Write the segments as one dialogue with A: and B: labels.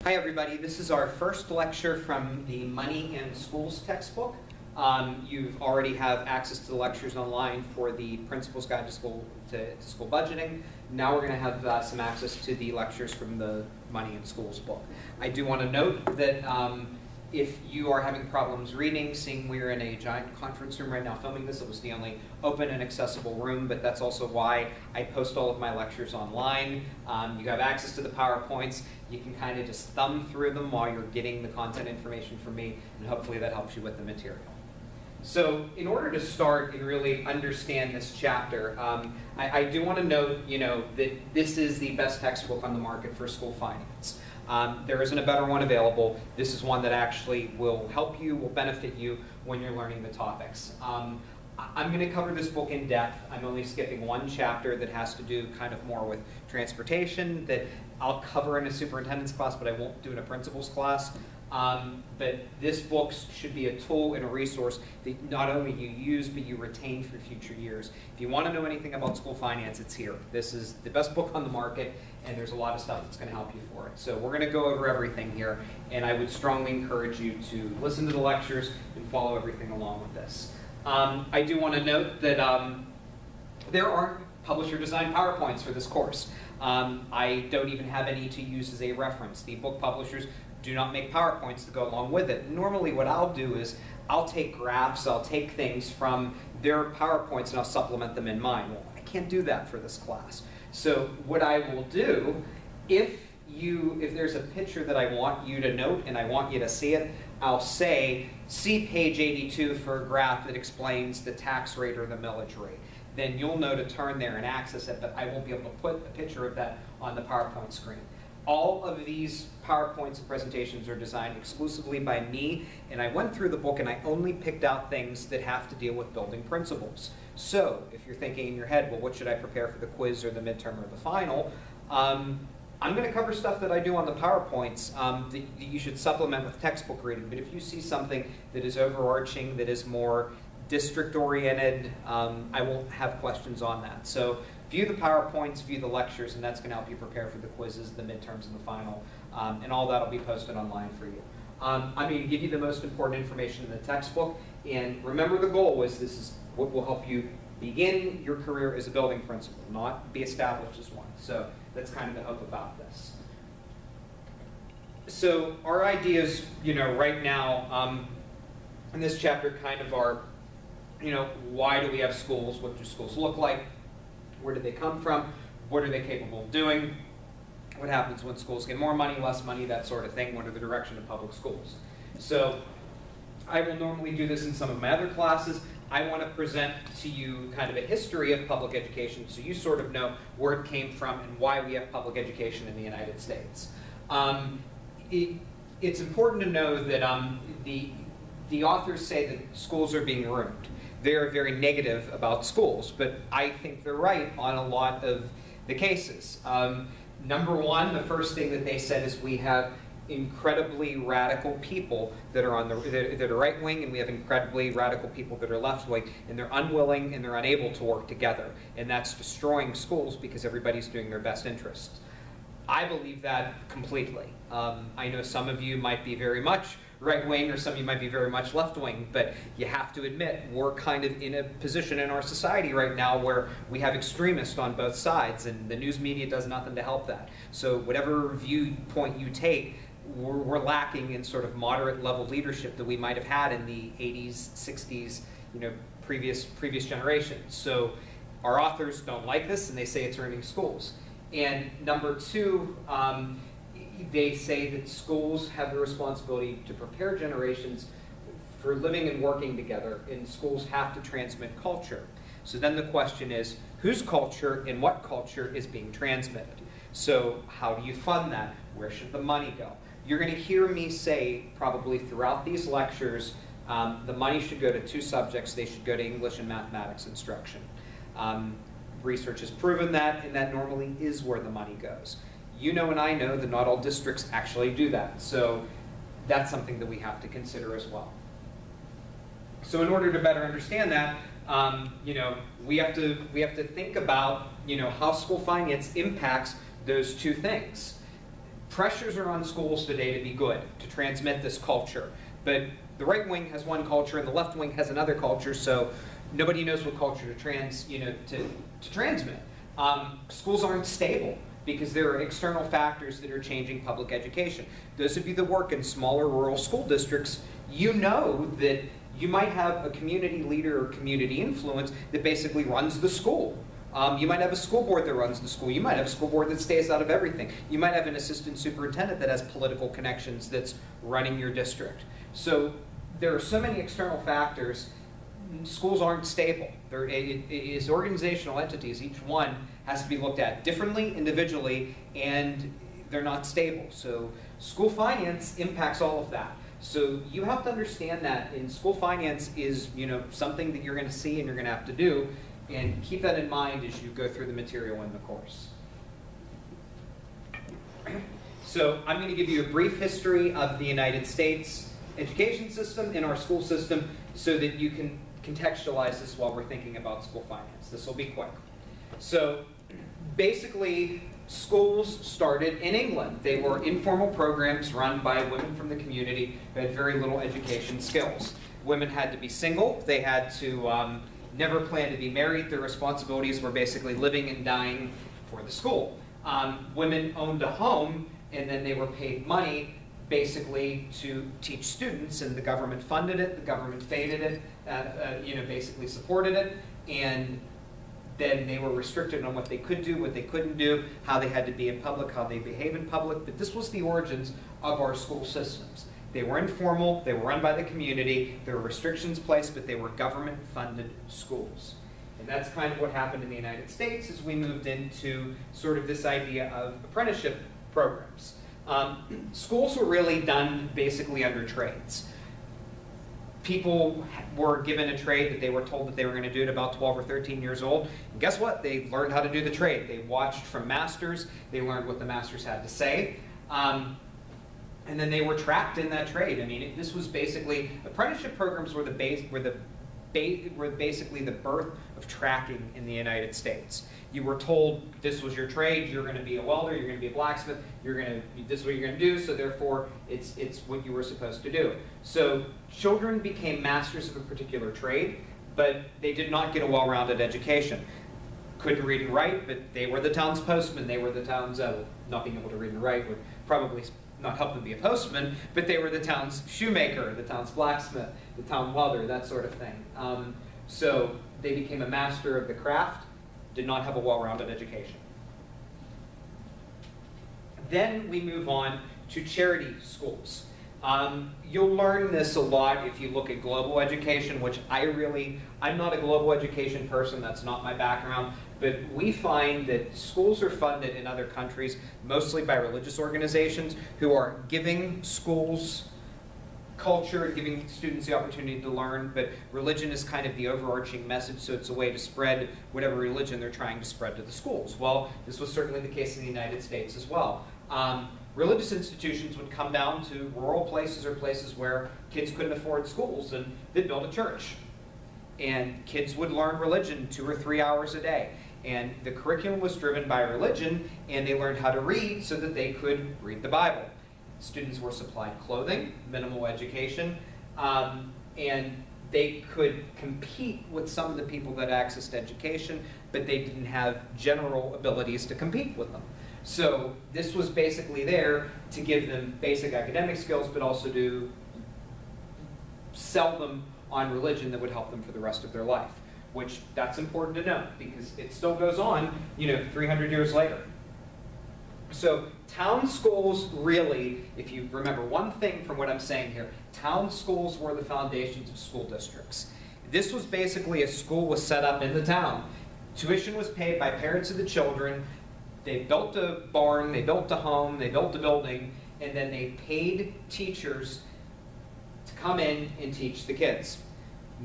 A: Hi everybody, this is our first lecture from the Money in Schools textbook. You've already have access to the lectures online for the Principal's Guide to School Budgeting. Now we're going to have some access to the lectures from the Money in Schools book. I do want to note that if you are having problems reading, seeing we're in a giant conference room right now filming this, it was the only open and accessible room, but that's also why I post all of my lectures online. You have access to the PowerPoints. You can kind of just thumb through them while you're getting the content information from me, and hopefully that helps you with the material. So in order to start and really understand this chapter, I do want to note, that this is the best textbook on the market for school finance. There isn't a better one available. This is one that actually will help you, will benefit you when you're learning the topics. I'm going to cover this book in depth. I'm only skipping one chapter that has to do kind of more with transportation that I'll cover in a superintendent's class, but I won't do in a principal's class. But this book should be a tool and a resource that not only you use, but you retain for future years. If you want to know anything about school finance, it's here. This is the best book on the market, and there's a lot of stuff that's going to help you for it. So we're going to go over everything here, and I would strongly encourage you to listen to the lectures and follow everything along with this. I do want to note that there aren't publisher-designed PowerPoints for this course. I don't even have any to use as a reference. The book publishers do not make PowerPoints to go along with it. Normally what I'll do is I'll take graphs, I'll take things from their PowerPoints and I'll supplement them in mine. Well, I can't do that for this class. So what I will do, if there's a picture that I want you to note and I want you to see it, I'll say, see page 82 for a graph that explains the tax rate or the millage rate. Then you'll know to turn there and access it, but I won't be able to put a picture of that on the PowerPoint screen. All of these PowerPoints and presentations are designed exclusively by me, and I went through the book and I only picked out things that have to deal with building principles. So if you're thinking in your head, well, what should I prepare for the quiz or the midterm or the final? I'm going to cover stuff that I do on the PowerPoints that you should supplement with textbook reading. But if you see something that is overarching, that is more district-oriented, I won't have questions on that. So view the PowerPoints, view the lectures, and that's going to help you prepare for the quizzes, the midterms, and the final. And all that will be posted online for you. I'm going to give you the most important information in the textbook. And remember, the goal is this is what will help you begin your career as a building principal, not be established as one. So that's kind of the hope about this. So our ideas, right now in this chapter kind of are, why do we have schools? What do schools look like? Where did they come from? What are they capable of doing? What happens when schools get more money, less money, that sort of thing? What are the direction of public schools? So I will normally do this in some of my other classes. I want to present to you kind of a history of public education so you sort of know where it came from and why we have public education in the United States. It's important to know that the authors say that schools are being ruined. They're very negative about schools, but I think they're right on a lot of the cases. Number one, the first thing that they said is we have incredibly radical people that are on the right wing, and we have incredibly radical people that are left wing, and they're unwilling and they're unable to work together, and that's destroying schools because everybody's doing their best interests. I believe that completely. I know some of you might be very much right wing, or some of you might be very much left wing, but you have to admit we're kind of in a position in our society right now where we have extremists on both sides, and the news media does nothing to help that. So whatever viewpoint you take, we're lacking in sort of moderate level leadership that we might have had in the 80s, 60s, previous generations. So our authors don't like this, and they say it's ruining schools. And number two, they say that schools have the responsibility to prepare generations for living and working together, and schools have to transmit culture. So then the question is, whose culture and what culture is being transmitted? So how do you fund that? Where should the money go? You're going to hear me say probably throughout these lectures, the money should go to two subjects. They should go to English and mathematics instruction. Research has proven that, and that normally is where the money goes. You know and I know that not all districts actually do that, so that's something that we have to consider as well. So in order to better understand that, we have to think about how school finance impacts those two things. Pressures are on schools today to be good, to transmit this culture. But the right wing has one culture and the left wing has another culture, so nobody knows what culture to transmit. Schools aren't stable because there are external factors that are changing public education. Those of you that work in smaller rural school districts, you know that you might have a community leader or community influence that basically runs the school. You might have a school board that runs the school. You might have a school board that stays out of everything. You might have an assistant superintendent that has political connections that's running your district. So there are so many external factors. Schools aren't stable. They're as organizational entities. Each one has to be looked at differently, individually, and they're not stable. So school finance impacts all of that. So you have to understand that in school finance is something that you're going to see and you're going to have to do, and keep that in mind as you go through the material in the course. So I'm going to give you a brief history of the United States education system and our school system so that you can contextualize this while we're thinking about school finance. This will be quick. So basically, schools started in England. They were informal programs run by women from the community who had very little education skills. Women had to be single. They had to never plan to be married. Their responsibilities were basically living and dying for the school. Women owned a home, and then they were paid money basically to teach students, and the government funded it, the government faded it, basically supported it, and then they were restricted on what they could do, what they couldn't do, how they had to be in public, how they behave in public. But this was the origins of our school systems. They were informal, they were run by the community, there were restrictions placed, but they were government-funded schools. And that's kind of what happened in the United States as we moved into sort of this idea of apprenticeship programs. Schools were really done basically under trades. People were given a trade that they were told that they were going to do at about 12 or 13 years old. And guess what? They learned how to do the trade. They watched from masters. They learned what the masters had to say. And then they were trapped in that trade. I mean, this was basically, apprenticeship programs were basically the birth of tracking in the United States. You were told this was your trade, you're going to be a welder, you're going to be a blacksmith, this is what you're going to do, so therefore it's what you were supposed to do. So children became masters of a particular trade, but they did not get a well-rounded education. Couldn't read and write, but they were the town's postman, they were the town's, not being able to read and write would probably not help them be a postman, but they were the town's shoemaker, the town's blacksmith, the town welder, that sort of thing. So they became a master of the craft, did not have a well-rounded education. Then we move on to charity schools. You'll learn this a lot if you look at global education, which I'm not a global education person, that's not my background, but we find that schools are funded in other countries mostly by religious organizations who are giving schools culture, giving students the opportunity to learn, but religion is kind of the overarching message, so it's a way to spread whatever religion they're trying to spread to the schools. Well, this was certainly the case in the United States as well. Religious institutions would come down to rural places or places where kids couldn't afford schools, and they'd build a church. And kids would learn religion 2 or 3 hours a day. And the curriculum was driven by religion, and they learned how to read so that they could read the Bible. Students were supplied clothing, minimal education, and they could compete with some of the people that accessed education, but they didn't have general abilities to compete with them. So this was basically there to give them basic academic skills, but also to sell them on religion that would help them for the rest of their life, which that's important to know because it still goes on, 300 years later. So town schools really, if you remember one thing from what I'm saying here, town schools were the foundations of school districts. This was basically a school was set up in the town. Tuition was paid by parents of the children. They built a barn, they built a home, they built a building, and then they paid teachers to come in and teach the kids.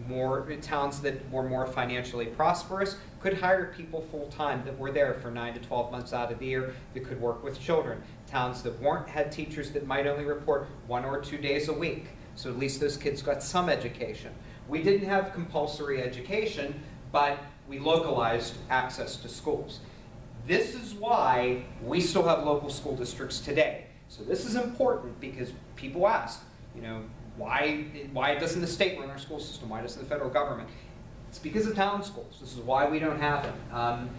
A: More towns that were more financially prosperous could hire people full-time that were there for 9 to 12 months out of the year that could work with children. Towns that weren't had teachers that might only report 1 or 2 days a week. So at least those kids got some education. We didn't have compulsory education, but we localized access to schools. This is why we still have local school districts today. So this is important because people ask, you know, why doesn't the state run our school system? Why doesn't the federal government? It's because of town schools. This is why we don't have them.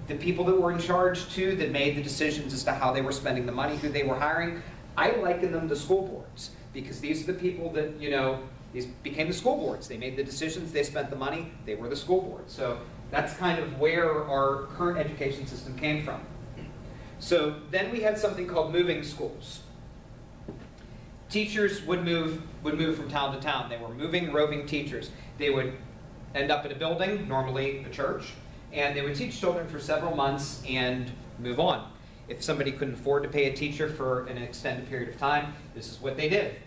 A: The people that were in charge too, that made the decisions as to how they were spending the money, who they were hiring, I liken them to school boards, because these are the people that, you know, these became the school boards. They made the decisions, they spent the money, they were the school board. So that's kind of where our current education system came from. So then we had something called moving schools. Teachers would move from town to town. They were moving, roving teachers. They would end up in a building, normally a church, and they would teach children for several months and move on. If somebody couldn't afford to pay a teacher for an extended period of time, this is what they did.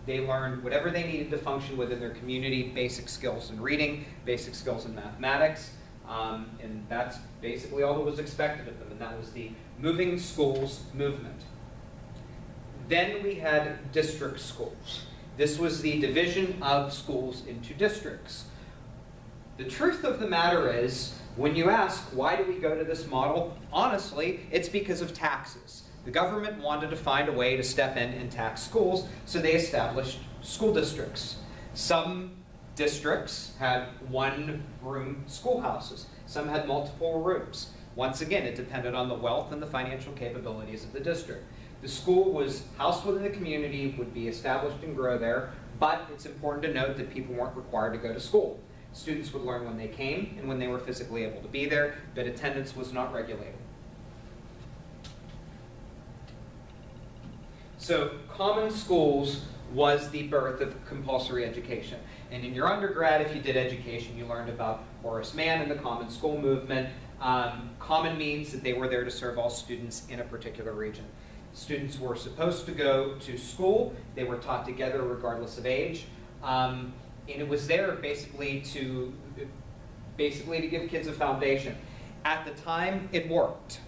A: They learned whatever they needed to function within their community, basic skills in reading, basic skills in mathematics, and that's basically all that was expected of them, and that was the moving schools movement. Then we had district schools. This was the division of schools into districts. The truth of the matter is, when you ask, why do we go to this model? Honestly, it's because of taxes. The government wanted to find a way to step in and tax schools, so they established school districts. Some districts had one-room schoolhouses. Some had multiple rooms. Once again, it depended on the wealth and the financial capabilities of the district. The school was housed within the community, would be established and grow there, but it's important to note that people weren't required to go to school. Students would learn when they came and when they were physically able to be there, but attendance was not regulated. So common schools was the birth of compulsory education. And in your undergrad, if you did education, you learned about Horace Mann and the common school movement. Common means that they were there to serve all students in a particular region. Students were supposed to go to school. They were taught together regardless of age. And it was there basically to give kids a foundation. At the time, it worked.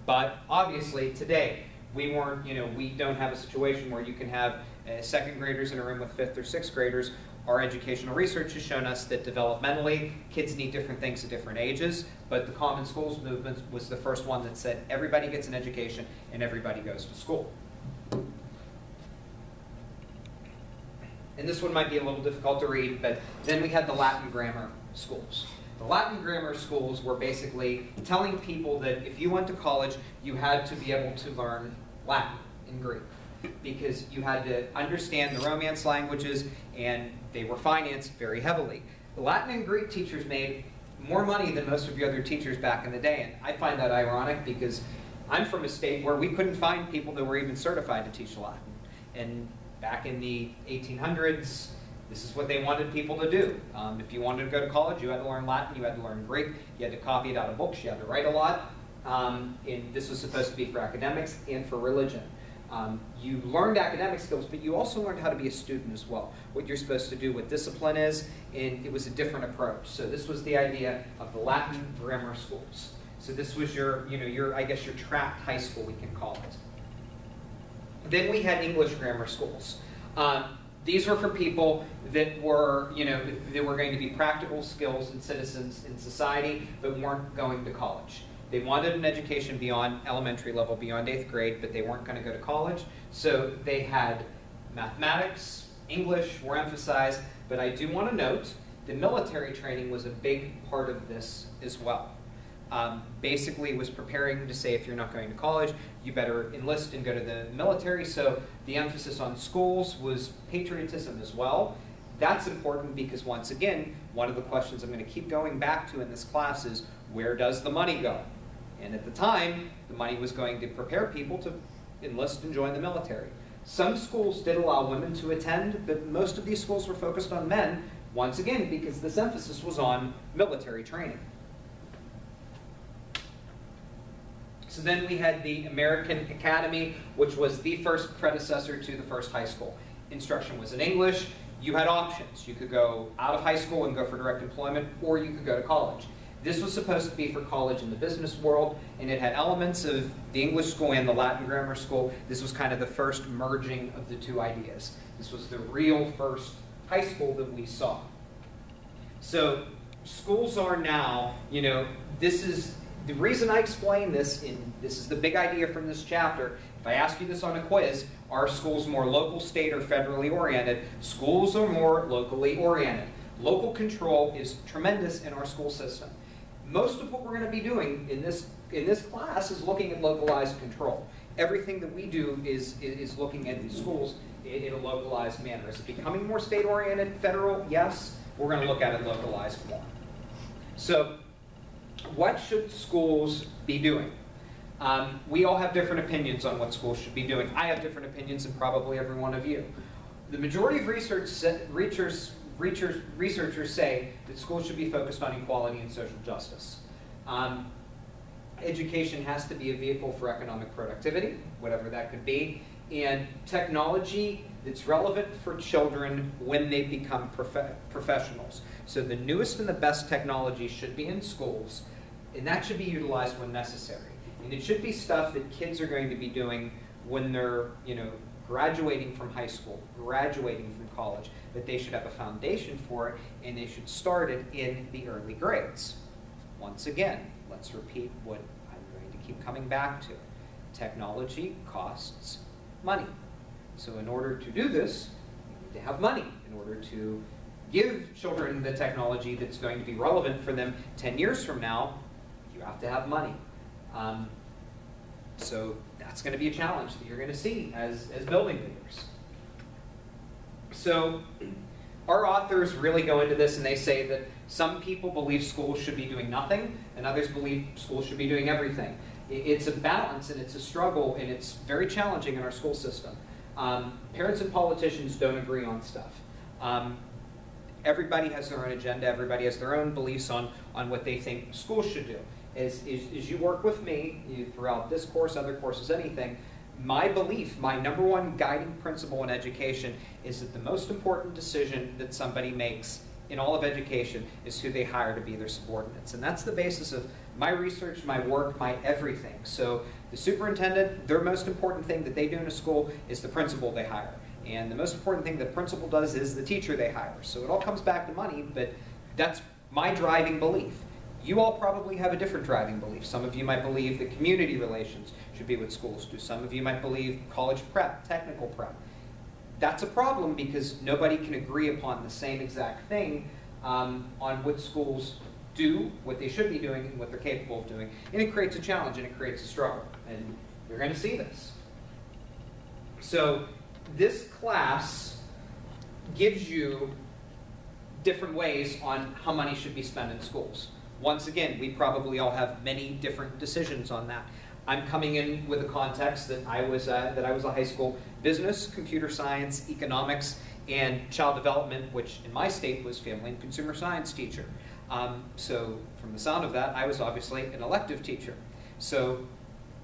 A: But obviously, today, we don't have a situation where you can have second graders in a room with fifth or sixth graders. Our educational research has shown us that developmentally, kids need different things at different ages, but the Common Schools movement was the first one that said everybody gets an education and everybody goes to school. And this one might be a little difficult to read, but then we had the Latin grammar schools. The Latin grammar schools were basically telling people that if you went to college, you had to be able to learn Latin and Greek, because you had to understand the Romance languages, and they were financed very heavily. The Latin and Greek teachers made more money than most of the other teachers back in the day, and I find that ironic because I'm from a state where we couldn't find people that were even certified to teach Latin. And back in the 1800s, this is what they wanted people to do. If you wanted to go to college, you had to learn Latin, you had to learn Greek, you had to copy it out of books, you had to write a lot. And this was supposed to be for academics and for religion. You learned academic skills, but you also learned how to be a student as well. What you're supposed to do, what discipline is, and it was a different approach. So this was the idea of the Latin grammar schools. So this was your trapped high school, we can call it. Then we had English grammar schools. These were for people that were, they were going to be practical skills and citizens in society, but weren't going to college. They wanted an education beyond elementary level, beyond 8th grade, but they weren't going to go to college. So they had mathematics, English were emphasized, but I do want to note the military training was a big part of this as well. Basically was preparing to say if you're not going to college, you better enlist and go to the military. So the emphasis on schools was patriotism as well. That's important because, once again, one of the questions I'm going to keep going back to in this class is, where does the money go? And at the time, the money was going to prepare people to enlist and join the military. Some schools did allow women to attend, but most of these schools were focused on men, once again, because this emphasis was on military training. So then we had the American Academy, which was the first predecessor to the first high school. Instruction was in English. You had options. You could go out of high school and go for direct employment, or you could go to college. This was supposed to be for college in the business world, and it had elements of the English school and the Latin grammar school. This was kind of the first merging of the two ideas. This was the real first high school that we saw. So schools are now, this is the reason I explain this, this is the big idea from this chapter, If I ask you this on a quiz, are schools more local, state, or federally oriented? Schools are more locally oriented. Local control is tremendous in our school system. Most of what we're going to be doing in this class is looking at localized control. Everything that we do is looking at the schools in a localized manner. Is it becoming more state-oriented, federal? Yes. We're going to look at it localized more. So what should schools be doing? We all have different opinions on what schools should be doing. I have different opinions than probably every one of you. The majority of researchers say that schools should be focused on equality and social justice. Education has to be a vehicle for economic productivity, whatever that could be, and technology that's relevant for children when they become professionals. So the newest and the best technology should be in schools, and that should be utilized when necessary. And it should be stuff that kids are going to be doing when they're, graduating from high school, graduating from college, but they should have a foundation for it, and they should start it in the early grades. Once again, let's repeat what I'm going to keep coming back to. Technology costs money. So in order to do this, you need to have money. In order to give children the technology that's going to be relevant for them 10 years from now, you have to have money. So that's going to be a challenge that you're going to see as building leaders. So our authors really go into this, and they say that some people believe schools should be doing nothing, and others believe schools should be doing everything. It's a balance, and it's a struggle, and it's very challenging in our school system. Parents and politicians don't agree on stuff. Everybody has their own agenda. Everybody has their own beliefs on what they think schools should do. As you work with me throughout this course, other courses, anything, my belief, my number one guiding principle in education is that the most important decision that somebody makes in all of education is who they hire to be their subordinates. And that's the basis of my research, my work, my everything. So the superintendent, their most important thing that they do in a school is the principal they hire. And the most important thing the principal does is the teacher they hire. So it all comes back to money, but that's my driving belief. You all probably have a different driving belief. Some of you might believe that community relations should be what schools do. Some of you might believe college prep, technical prep. That's a problem because nobody can agree upon the same exact thing on what schools do, what they should be doing, and what they're capable of doing. And it creates a challenge, and it creates a struggle. And you're going to see this. So this class gives you different ways on how money should be spent in schools. Once again, we probably all have many different decisions on that. I'm coming in with a context that I was a high school business, computer science, economics, and child development, which in my state was family and consumer science teacher. So from the sound of that, I was obviously an elective teacher. So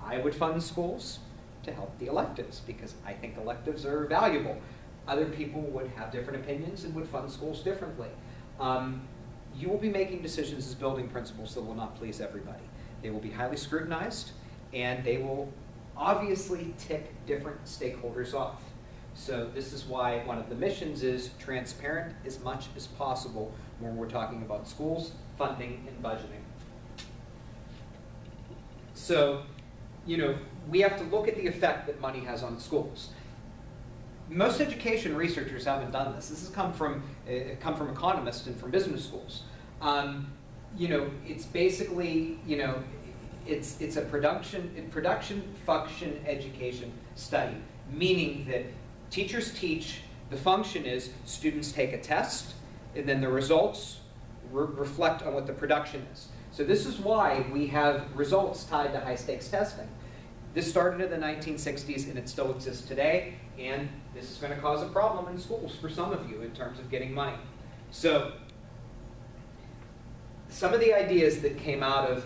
A: I would fund schools to help the electives because I think electives are valuable. Other people would have different opinions and would fund schools differently. You will be making decisions as building principals that will not please everybody. They will be highly scrutinized, and they will obviously tick different stakeholders off. So this is why one of the missions is transparent as much as possible when we're talking about schools, funding, and budgeting. So, we have to look at the effect that money has on schools. Most education researchers haven't done this. This has come from economists and from business schools. It's basically, it's a production function education study, meaning that teachers teach, the function is students take a test, and then the results reflect on what the production is. So this is why we have results tied to high-stakes testing. This started in the 1960s, and it still exists today, and this is going to cause a problem in schools for some of you in terms of getting money. So some of the ideas that came out of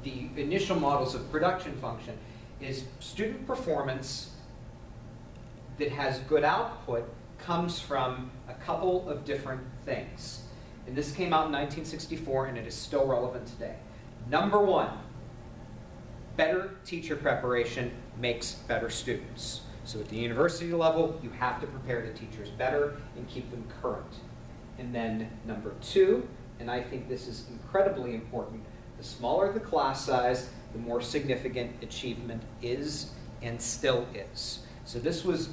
A: the initial models of production function is student performance that has good output comes from a couple of different things. And this came out in 1964, and it is still relevant today. Number one, better teacher preparation makes better students. So at the university level, you have to prepare the teachers better and keep them current. And then number two, and I think this is incredibly important, the smaller the class size, the more significant achievement is and still is. So this was